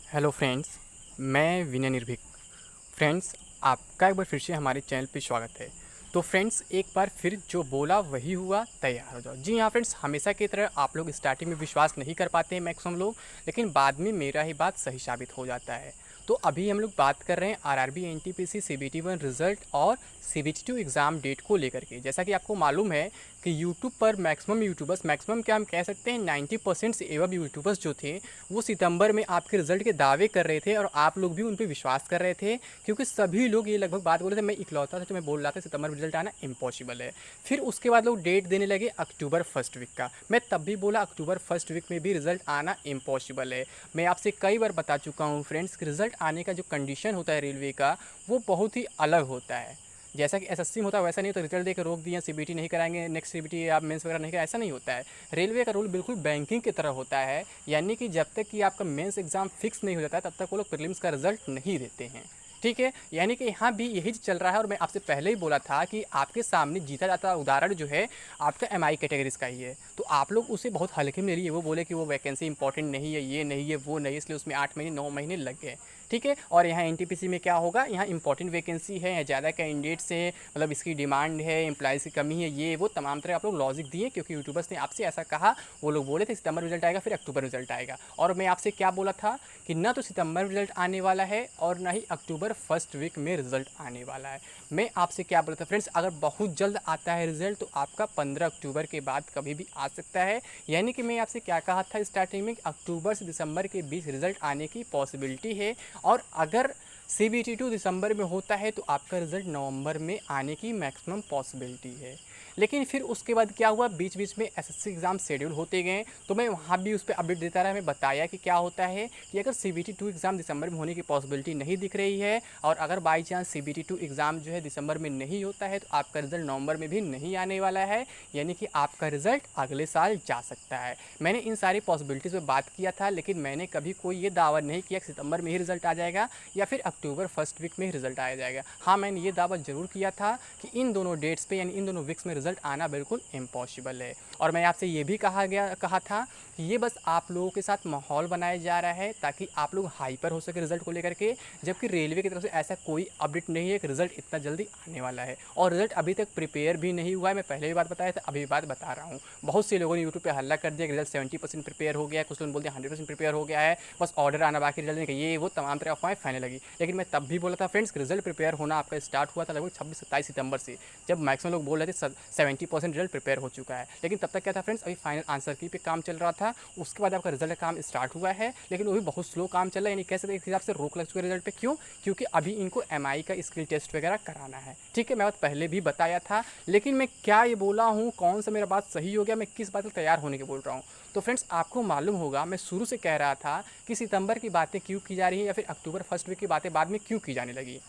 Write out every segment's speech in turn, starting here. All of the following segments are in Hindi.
हेलो फ्रेंड्स, मैं विनय निर्भीक। फ्रेंड्स, आपका एक बार फिर से हमारे चैनल पे स्वागत है। तो फ्रेंड्स, एक बार फिर जो बोला वही हुआ, तैयार हो जाओ। जी हाँ फ्रेंड्स, हमेशा की तरह आप लोग स्टार्टिंग में विश्वास नहीं कर पाते हैं मैक्सिमम लोग, लेकिन बाद में मेरा ही बात सही साबित हो जाता है। तो अभी हम लोग बात कर रहे हैं आरआरबी एनटीपीसी सीबीटी 1 रिजल्ट और सीबीटी 2 एग्ज़ाम डेट को लेकर के। जैसा कि आपको मालूम है कि यूट्यूब पर मैक्सिमम यूट्यूबर्स, मैक्सिमम क्या हम कह सकते हैं 90% से एवं यूट्यूबर्स जो थे वो सितंबर में आपके रिजल्ट के दावे कर रहे थे और आप लोग भी उन पर विश्वास कर रहे थे, क्योंकि सभी लोग ये लगभग बात बोल रहे थे। मैं इकलौता था जो मैं बोल रहा था सितंबर में रिजल्ट आना इम्पॉसिबल है। फिर उसके बाद लोग डेट देने लगे अक्टूबर फर्स्ट वीक का। मैं तब भी बोला अक्टूबर फर्स्ट वीक में भी रिजल्ट आना इम्पॉसिबल है। मैं आपसे कई बार बता चुका हूँ फ्रेंड्स कि रिजल्ट आने का जो कंडीशन होता है रेलवे का, वो बहुत ही अलग होता है। जैसा कि एसएससी में होता है वैसा नहीं होता, रिजल्ट देकर रोक दिया, सीबीटी नहीं कराएंगे, नेक्स्ट सीबीटी आप मेंस वगैरह नहीं कराएंगे, ऐसा नहीं होता है। रेलवे का रूल बिल्कुल बैंकिंग की तरह होता है, यानी कि जब तक कि आपका मेंस एग्ज़ाम फिक्स नहीं हो जाता है तब तक वो लोग प्रीलिम्स का रिजल्ट नहीं देते हैं। ठीक है, यानी कि यहाँ भी यही चल रहा है। और मैं आपसे पहले ही बोला था कि आपके सामने जीता जाता उदाहरण जो है आपका एमआई कैटेगरीज का ही है, तो आप लोग उसे बहुत हल्के में ले लिए। वो बोले कि वो वैकेंसी इंपॉर्टेंट नहीं है, ये नहीं है, वो नहीं, इसलिए उसमें 8 महीने 9 महीने लग गए। ठीक है, और यहाँ एनटीपीसी में क्या होगा, यहाँ इंपॉर्टेंट वैकेंसी है, ज़्यादा कैंडिडेट्स हैं, मतलब इसकी डिमांड है, एम्प्लॉयज़ की कमी है, ये वो तमाम तरह आप लोग लॉजिक दिए, क्योंकि यूट्यूबर्स ने आपसे ऐसा कहा। वो लोग बोले थे सितंबर रिजल्ट आएगा, फिर अक्टूबर रिजल्ट आएगा। और मैं आपसे क्या बोला था कि ना तो सितंबर में रिजल्ट आने वाला है और ना ही अक्टूबर फर्स्ट वीक में रिजल्ट आने वाला है। मैं आपसे क्या बोला था फ्रेंड्स, अगर बहुत जल्द आता है रिजल्ट तो आपका 15 अक्टूबर के बाद कभी भी आ सकता है। यानी कि मैं आपसे क्या कहा था स्टार्टिंग में, अक्टूबर से दिसंबर के बीच रिजल्ट आने की पॉसिबिलिटी है। और अगर CBT 2 दिसंबर में होता है तो आपका रिज़ल्ट नवंबर में आने की मैक्सिमम पॉसिबिलिटी है। लेकिन फिर उसके बाद क्या हुआ, बीच बीच में एसएससी एग्ज़ाम शेड्यूल होते गए, तो मैं वहाँ भी उस पर अपडेट देता रहा। मैं बताया कि क्या होता है कि अगर CBT 2 एग्ज़ाम दिसंबर में होने की पॉसिबिलिटी नहीं दिख रही है, और अगर बाई चांस CBT 2 एग्ज़ाम जो है दिसंबर में नहीं होता है, तो आपका रिज़ल्ट नवंबर में भी नहीं आने वाला है, यानी कि आपका रिज़ल्ट अगले साल जा सकता है। मैंने इन सारी पॉसिबिलिटीज़ पर बात किया था, लेकिन मैंने कभी कोई ये दावा नहीं किया कि सितंबर में ही रिज़ल्ट आ जाएगा या फिर अक्टूबर फर्स्ट वीक में ही रिज़ल्ट आ जाएगा। हाँ, मैंने ये दावा ज़रूर किया था कि इन दोनों डेट्स पे, यानी इन दोनों वीक्स में रिज़ल्ट आना बिल्कुल इम्पॉसिबल है। और मैं आपसे ये भी कहा था कि ये बस आप लोगों के साथ माहौल बनाया जा रहा है ताकि आप लोग हाइपर हो सके रिज़ल्ट को लेकर के, जबकि रेलवे की तरफ से ऐसा कोई अपडेट नहीं है कि रिज़ल्ट इतना जल्दी आने वाला है। और रिज़ल्ट अभी तक प्रिपेयर भी नहीं हुआ है। मैं पहले भी बात बताया था, अभी भी बात बता रहा हूँ। बहुत से लोगों ने यूट्यूब पे हल्ला कर दिया कि रिज़ल्ट 70% प्रिपेयर हो गया है, कुछ लोग बोलते हैं 100% प्रिपेयर हो गया है, बस ऑर्डर आना बाकी, रिजल्ट नहीं, ये वो तमाम तरह अफवाहें फैलने लगी। लेकिन मैं तब भी बोला था फ्रेंड्स, रिजल्ट प्रिपेयर होना आपका स्टार्ट हुआ था लगभग 26-27 सितंबर से, जब मैक्सिमम लोग बोल रहे थे 70% रिजल्ट प्रिपेयर हो चुका है। लेकिन तब तक क्या था फ्रेंड्स, अभी फाइनल आंसर की पे काम चल रहा था। उसके बाद आपका रिजल्ट का काम स्टार्ट हुआ है, लेकिन वो भी बहुत स्लो काम चल रहा है, यानी कैसे एक हिसाब से रोक लग चुके रिजल्ट पे। क्यों? क्योंकि अभी इनको एमआई का स्किल टेस्ट वगैरह कराना है। ठीक है, मैं बात पहले भी बताया था, लेकिन मैं क्या ये बोला हूँ, कौन सा मेरा बात सही हो गया, मैं किस बात पर तैयार होने के बोल रहा हूँ। तो फ्रेंड्स, आपको मालूम होगा मैं शुरू से कह रहा था कि सितंबर की बातें क्यों की जा रही हैं या फिर अक्टूबर फर्स्ट वीक की बातें बाद में क्यों की जाने लगी।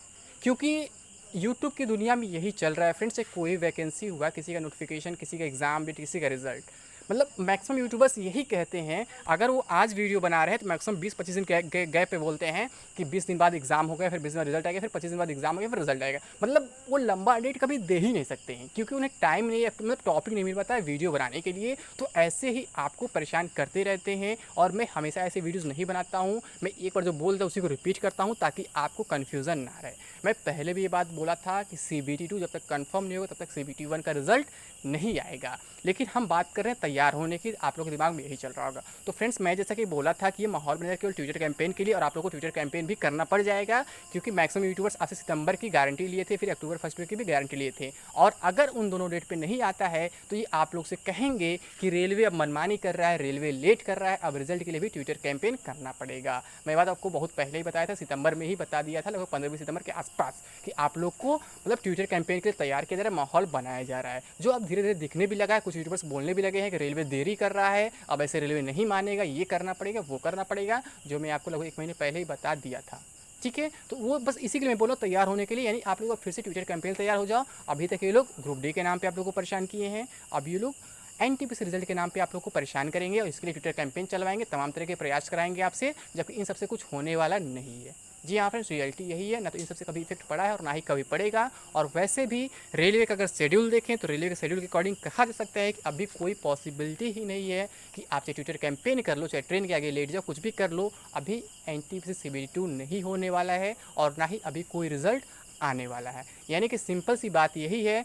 क्योंकि यूट्यूब की दुनिया में यही चल रहा है फ्रेंड्स, कोई वैकेंसी हुआ, किसी का नोटिफिकेशन, किसी का एग्ज़ाम डेट, किसी का रिजल्ट, मतलब मैक्सिमम यूट्यूबर्स यही कहते हैं। अगर वो आज वीडियो बना रहे हैं तो मैक्सिमम 20-25 दिन गैप पे बोलते हैं कि 20 दिन बाद एग्जाम हो गया, फिर 20 दिन बाद रिजल्ट आएगा, फिर 25 दिन बाद एग्जाम हो गया, फिर रिजल्ट आएगा। मतलब वो लंबा डेट कभी दे ही नहीं सकते हैं, क्योंकि उन्हें टाइम नहीं है, मतलब टॉपिक नहीं मिल पाता है वीडियो बनाने के लिए। तो ऐसे ही आपको परेशान करते रहते हैं, और मैं हमेशा ऐसे वीडियोज़ नहीं बनाता हूँ। मैं एक बार जो बोलता हूँ उसी को रिपीट करता हूँ ताकि आपको कन्फ्यूज़न ना रहे। मैं पहले भी ये बात बोला था कि CBT 2 जब तक कंफर्म नहीं होगा तब तक CBT 1 का रिजल्ट नहीं आएगा। लेकिन हम बात कर रहे हैं तैयार होने की, आप लोगों के दिमाग में यही चल रहा होगा। तो फ्रेंड्स, मैं जैसा कि बोला था कि ये माहौल बनेगा केवल ट्विटर कैंपेन के लिए, और आप लोगों को ट्विटर कैंपेन भी करना पड़ जाएगा, क्योंकि मैक्सिमम यूट्यूबर्स आज से सितंबर की गारंटी लिए थे, फिर अक्टूबर फर्स्ट वीक की भी गारंटी लिए थे। और अगर उन दोनों डेट पर नहीं आता है तो ये आप लोग से कहेंगे कि रेलवे अब मनमानी कर रहा है, रेलवे लेट कर रहा है, अब रिजल्ट के लिए भी ट्विटर कैंपेन करना पड़ेगा। मैं बात आपको बहुत पहले ही बताया था, सितंबर में ही बता दिया था, लगभग 15 सितंबर के आसपास, कि आप लोग को मतलब ट्विटर कैंपेन के लिए तैयार किया जा रहा है, माहौल बनाया जा रहा है, जो अब धीरे धीरे दिखने भी लगा है। कुछ यूट्यूबर्स बोलने भी लगे हैं कि रेलवे देरी कर रहा है, अब ऐसे रेलवे नहीं मानेगा, ये करना पड़ेगा, वो करना पड़ेगा, जो मैं आपको लगभग 1 महीने पहले ही बता दिया था। ठीक है, तो वो बस इसी के लिए मैं बोला तैयार होने के लिए, यानी आप लोग फिर से ट्विटर कैंपेन तैयार हो जाओ। अभी तक ये लोग ग्रुप डी के नाम पे आप लोग को परेशान किए हैं, अब ये लोग एनटीपीसी रिजल्ट के नाम पे आप लोग को परेशान करेंगे, और इसके लिए ट्विटर कैंपेन चलवाएंगे, तमाम तरह के प्रयास कराएंगे आपसे, जबकि इन सबसे कुछ होने वाला नहीं है। जी हाँ फ्रेंड्स, रियलिटी यही है, ना तो इन सबसे कभी इफेक्ट पड़ा है और ना ही कभी पड़ेगा। और वैसे भी रेलवे का अगर शेड्यूल देखें तो रेलवे के शेड्यूल के अकॉर्डिंग कहा जा सकता है कि अभी कोई पॉसिबिलिटी ही नहीं है कि आप चाहे ट्विटर कैंपेन कर लो, चाहे ट्रेन के आगे लेट जाओ, कुछ भी कर लो, अभी एनटीपीसी CBT 2 नहीं होने वाला है और ना ही अभी कोई रिजल्ट आने वाला है। यानी कि सिंपल सी बात यही है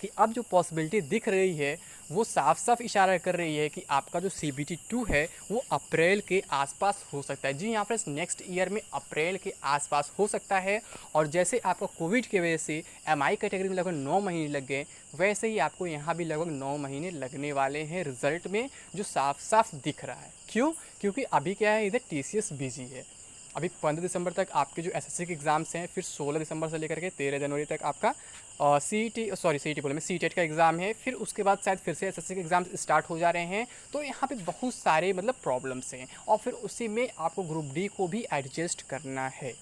कि अब जो पॉसिबिलिटी दिख रही है वो साफ साफ इशारा कर रही है कि आपका जो CBT 2 है वो अप्रैल के आसपास हो सकता है। जी हाँ फ्रेंड्स, नेक्स्ट ईयर में अप्रैल के आसपास हो सकता है। और जैसे आपका कोविड की वजह से MI कैटेगरी में लगभग 9 महीने लग गए, वैसे ही आपको यहाँ भी लगभग 9 महीने लगने वाले हैं रिजल्ट में, जो साफ साफ दिख रहा है। क्यों? क्योंकि अभी क्या है, इधर TCS बिजी है। अभी 15 दिसंबर तक आपके जो SSC के एग्ज़ाम्स हैं, फिर 16 दिसंबर से लेकर के 13 जनवरी तक आपका CET बोले मैं CTET का एग्ज़ाम है। फिर उसके बाद शायद फिर से SSC के एग्ज़ाम्स स्टार्ट हो जा रहे हैं। तो यहाँ पे बहुत सारे मतलब प्रॉब्लम्स हैं और फिर उसी में आपको ग्रुप डी को भी एडजस्ट करना है।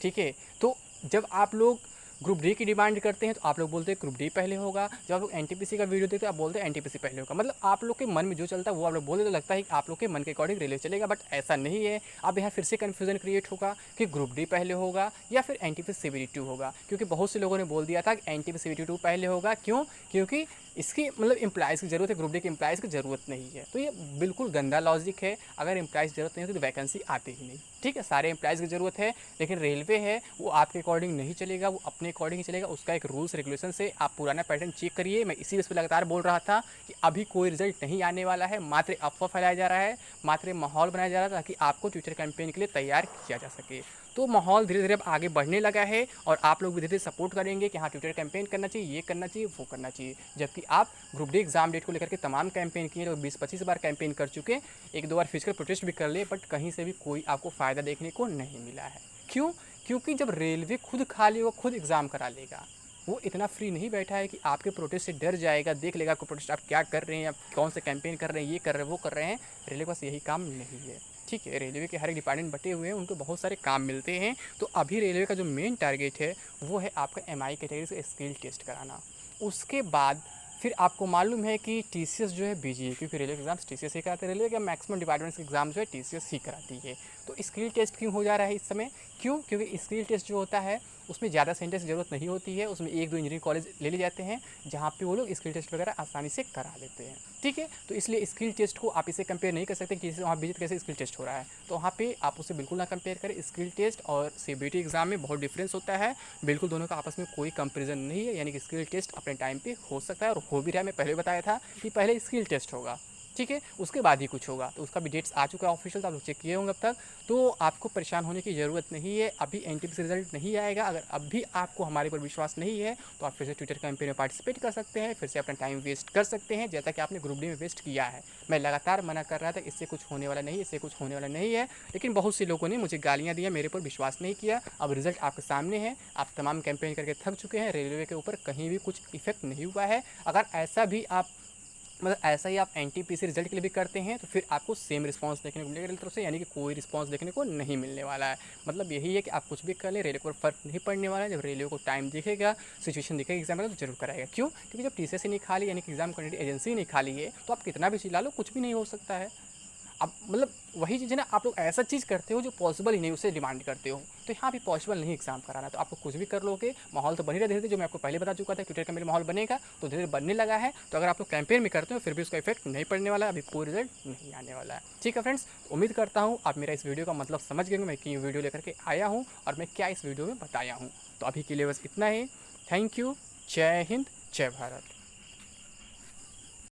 ठीक है, तो जब आप लोग ग्रुप डी की डिमांड करते हैं तो आप लोग बोलते हैं ग्रुप डी पहले होगा, जब आप लोग एनटीपीसी का वीडियो देखते हैं आप बोलते हैं एनटीपीसी पहले होगा। मतलब आप लोग के मन में जो चलता है वो आप लोग बोलते, तो लगता है कि आप लोग के मन के अकॉर्डिंग रेलवे चलेगा, बट ऐसा नहीं है। अब यहाँ फिर से कन्फ्यूजन क्रिएट होगा कि ग्रुप डी पहले होगा या फिर एनटीपीसी CBT 2 होगा, क्योंकि बहुत से लोगों ने बोल दिया था कि एनटीपीसी CBT 2 पहले होगा। क्यों? क्योंकि इसकी मतलब एम्प्लॉयज़ की ज़रूरत है, ग्रुप डी के एम्प्लॉयज़ की ज़रूरत नहीं है। तो ये बिल्कुल गंदा लॉजिक है। अगर एम्प्लॉयज़ की ज़रूरत नहीं होती तो वैकेंसी आती ही नहीं। ठीक है, सारे एम्प्लॉयज़ की ज़रूरत है, लेकिन रेलवे है वो आपके अकॉर्डिंग नहीं चलेगा, वो अपने अकॉर्डिंग ही चलेगा। उसका एक रूल्स रेगुलेशन से आप पुराना पैटर्न चेक करिए। मैं इसी वजह से लगातार बोल रहा था कि अभी कोई रिजल्ट नहीं आने वाला है, मात्र अफवाह फैलाया जा रहा है, मात्र माहौल बनाया जा रहा है ताकि आपको ट्विटर कैंपेन के लिए तैयार किया जा सके। तो माहौल धीरे धीरे अब आगे बढ़ने लगा है और आप लोग भी धीरे धीरे सपोर्ट करेंगे कि हाँ ट्विटर कैंपेन करना चाहिए, ये करना चाहिए, वो करना चाहिए। जबकि आप ग्रुप डी एग्जाम डेट को लेकर के तमाम कैंपेन किए, लोग 20-25 बार कैंपेन कर चुके, 1-2 बार फिजिकल प्रोटेस्ट भी कर लिए, बट कहीं से भी कोई आपको फ़ायदा देखने को नहीं मिला है। क्यों? क्योंकि जब रेलवे खुद खा लेगा, खुद एग्ज़ाम करा लेगा, वो इतना फ्री नहीं बैठा है कि आपके प्रोटेस्ट से डर जाएगा, देख लेगा आपको प्रोटेस्ट आप क्या कर रहे हैं, आप कौन से कैंपेन कर रहे हैं, ये कर रहे हैं, वो कर रहे हैं। रेलवे के पास यही काम नहीं है। ठीक है, रेलवे के हर एक डिपार्टमेंट बटे हुए हैं, उनको बहुत सारे काम मिलते हैं। तो अभी रेलवे का जो मेन टारगेट है वो है आपका MI कैटेगरी से स्किल टेस्ट कराना। उसके बाद फिर आपको मालूम है कि TCS जो है बिजी है, क्योंकि रेलवे के एग्जाम्स TCS ही कराते हैं। रेलवे का मैक्सिमम डिपार्टमेंट्स के एग्जाम जो है TCS ही कराती है। तो स्किल टेस्ट क्यों हो जा रहा है इस समय? क्यों? क्योंकि स्किल टेस्ट जो होता है उसमें ज़्यादा सेंटर्स की ज़रूरत नहीं होती है, उसमें 1-2 इंजीनियरिंग कॉलेज ले लिए जाते हैं जहाँ पे वो लोग स्किल टेस्ट वगैरह आसानी से करा लेते हैं। ठीक है, तो इसलिए स्किल टेस्ट को आप इसे कंपेयर नहीं कर सकते कि वहाँ बिजी कैसे स्किल टेस्ट हो रहा है। तो वहाँ पे आप उसे बिल्कुल ना कंपेयर करें। स्किल टेस्ट और CBT एग्ज़ाम में बहुत डिफरेंस होता है, बिल्कुल दोनों का आपस में कोई कंपेरिजन नहीं है। यानी कि स्किल टेस्ट अपने टाइम पे हो सकता है और हो भी रहा है। मैं पहले बताया था कि पहले स्किल टेस्ट होगा, ठीक है, उसके बाद ही कुछ होगा। तो उसका भी डेट्स आ चुका है ऑफिशियल, तो आप लोग चेक किए होंगे अब तक। तो आपको परेशान होने की ज़रूरत नहीं है, अभी एनटीपीसी रिजल्ट नहीं आएगा। अगर अब भी आपको हमारे ऊपर विश्वास नहीं है तो आप फिर से ट्विटर कैंपेन में पार्टिसिपेट कर सकते हैं, फिर से अपना टाइम वेस्ट कर सकते हैं, जैसा कि आपने ग्रुप डी में वेस्ट किया है। मैं लगातार मना कर रहा था इससे कुछ होने वाला नहीं, इससे कुछ होने वाला नहीं है, लेकिन बहुत से लोगों ने मुझे गालियाँ दी, मेरे ऊपर विश्वास नहीं किया। अब रिजल्ट आपके सामने है, आप तमाम कैंपेन करके थक चुके हैं, रेलवे के ऊपर कहीं भी कुछ इफेक्ट नहीं हुआ है। अगर ऐसा भी आप मतलब ऐसा ही आप एनटीपीसी रिजल्ट के लिए भी करते हैं तो फिर आपको सेम रिस्पांस देखने को मिलेगा रेलवे तरफ से, यानी कि कोई रिस्पांस देखने को नहीं मिलने वाला है। मतलब यही है कि आप कुछ भी कर लें, रेलवे को फ़र्क नहीं पड़ने वाला है। जब रेलवे को टाइम दिखेगा, सिचुएशन दिखेगा एग्जाम का, तो जरूर कराएगा। क्यों? क्योंकि जब TCS नहीं खा ली, यानी कि एग्जाम कैंडिडेट एजेंसी नहीं खा ली है, तो आप कितना भी चिल्ला लो कुछ भी नहीं हो सकता है। अब मतलब वही चीज़ है ना, आप लोग ऐसा चीज़ करते हो जो पॉसिबल ही नहीं, उससे डिमांड करते हो। तो यहाँ भी पॉसिबल नहीं एग्जाम कराना, तो आपको कुछ भी कर लोगे, माहौल तो बन ही रहा धीरे धीरे, जो मैं आपको पहले बता चुका था ट्विटर का मेरे माहौल बनेगा, तो धीरे धीरे बनने लगा है। तो अगर आप लोग कैंपेन में करते हो फिर भी उसका इफेक्ट नहीं पड़ने वाला है, अभी कोई रिजल्ट नहीं आने वाला है। ठीक है फ्रेंड्स, उम्मीद करता हूँ आप मेरा इस वीडियो का मतलब समझ गए, मैं क्यों वीडियो लेकर के आया हूँ और मैं क्या इस वीडियो में बताया हूँ। तो अभी के लिए बस इतना ही। Thank you. जय हिंद, जय भारत।